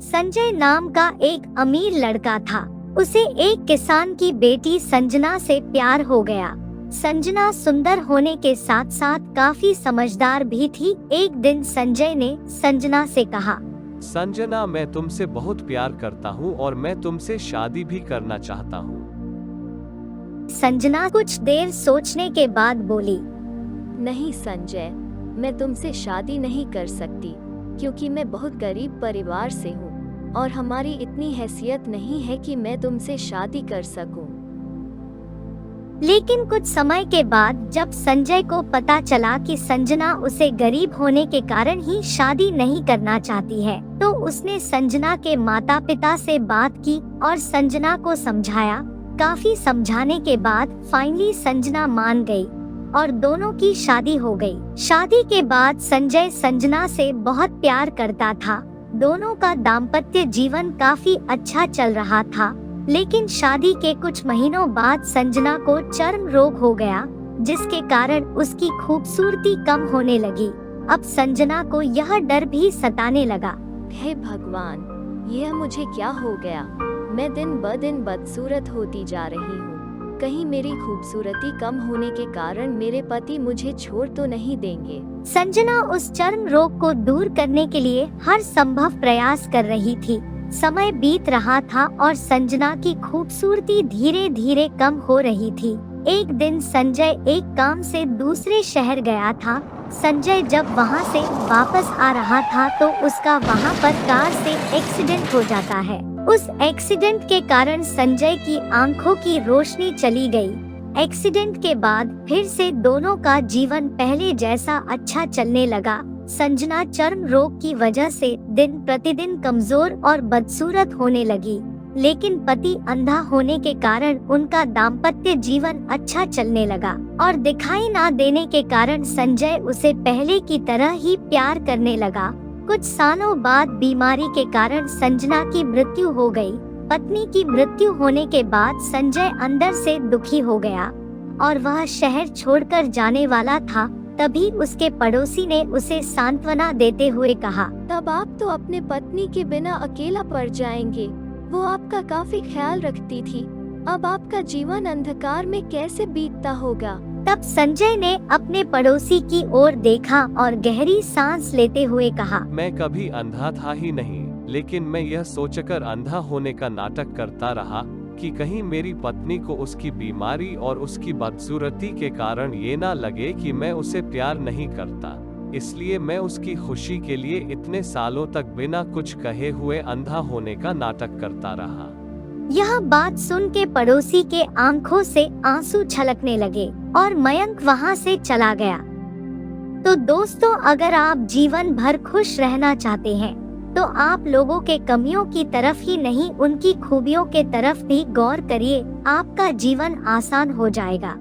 संजय नाम का एक अमीर लड़का था। उसे एक किसान की बेटी संजना से प्यार हो गया। संजना सुंदर होने के साथ साथ काफी समझदार भी थी। एक दिन संजय ने संजना से कहा, संजना, मैं तुमसे बहुत प्यार करता हूँ और मैं तुमसे शादी भी करना चाहता हूँ। संजना कुछ देर सोचने के बाद बोली, नहीं संजय, मैं तुमसे शादी नहीं कर सकती क्योंकि मैं बहुत गरीब परिवार से हूँ और हमारी इतनी हैसियत नहीं है कि मैं तुमसे शादी कर सकूं। लेकिन कुछ समय के बाद जब संजय को पता चला कि संजना उसे गरीब होने के कारण ही शादी नहीं करना चाहती है, तो उसने संजना के माता पिता से बात की और संजना को समझाया। काफी समझाने के बाद फाइनली संजना मान गई और दोनों की शादी हो गई। शादी के बाद संजय संजना से बहुत प्यार करता था। दोनों का दाम्पत्य जीवन काफी अच्छा चल रहा था। लेकिन शादी के कुछ महीनों बाद संजना को चर्म रोग हो गया, जिसके कारण उसकी खूबसूरती कम होने लगी। अब संजना को यह डर भी सताने लगा, हे भगवान, यह मुझे क्या हो गया? मैं दिन ब दिन बदसूरत होती जा रही हूँ। कहीं मेरी खूबसूरती कम होने के कारण मेरे पति मुझे छोड़ तो नहीं देंगे। संजना उस चर्म रोग को दूर करने के लिए हर संभव प्रयास कर रही थी। समय बीत रहा था और संजना की खूबसूरती धीरे धीरे कम हो रही थी। एक दिन संजय एक काम से दूसरे शहर गया था। संजय जब वहां से वापस आ रहा था तो उसका वहां पर कार से एक्सीडेंट हो जाता है। उस एक्सीडेंट के कारण संजय की आंखों की रोशनी चली गई। एक्सीडेंट के बाद फिर से दोनों का जीवन पहले जैसा अच्छा चलने लगा। संजना चर्म रोग की वजह से दिन प्रतिदिन कमजोर और बदसूरत होने लगी, लेकिन पति अंधा होने के कारण उनका दाम्पत्य जीवन अच्छा चलने लगा और दिखाई ना देने के कारण संजय उसे पहले की तरह ही प्यार करने लगा। कुछ सालों बाद बीमारी के कारण संजना की मृत्यु हो गई। पत्नी की मृत्यु होने के बाद संजय अंदर से दुखी हो गया और वह शहर छोड़कर जाने वाला था। तभी उसके पड़ोसी ने उसे सांत्वना देते हुए कहा, तब आप तो अपने पत्नी के बिना अकेला पड़ जाएंगे। वो आपका काफी ख्याल रखती थी। अब आपका जीवन अंधकार में कैसे बीतता होगा। तब संजय ने अपने पड़ोसी की ओर देखा और गहरी सांस लेते हुए कहा, मैं कभी अंधा था ही नहीं, लेकिन मैं यह सोचकर अंधा होने का नाटक करता रहा कि कहीं मेरी पत्नी को उसकी बीमारी और उसकी बदसूरती के कारण ये ना लगे कि मैं उसे प्यार नहीं करता। इसलिए मैं उसकी खुशी के लिए इतने सालों तक बिना कुछ कहे हुए अंधा होने का नाटक करता रहा। यह बात सुन के पड़ोसी के आंखों से आंसू छलकने लगे और मयंक वहां से चला गया। तो दोस्तों, अगर आप जीवन भर खुश रहना चाहते हैं तो आप लोगों के कमियों की तरफ ही नहीं, उनकी खूबियों के तरफ भी गौर करिए। आपका जीवन आसान हो जाएगा।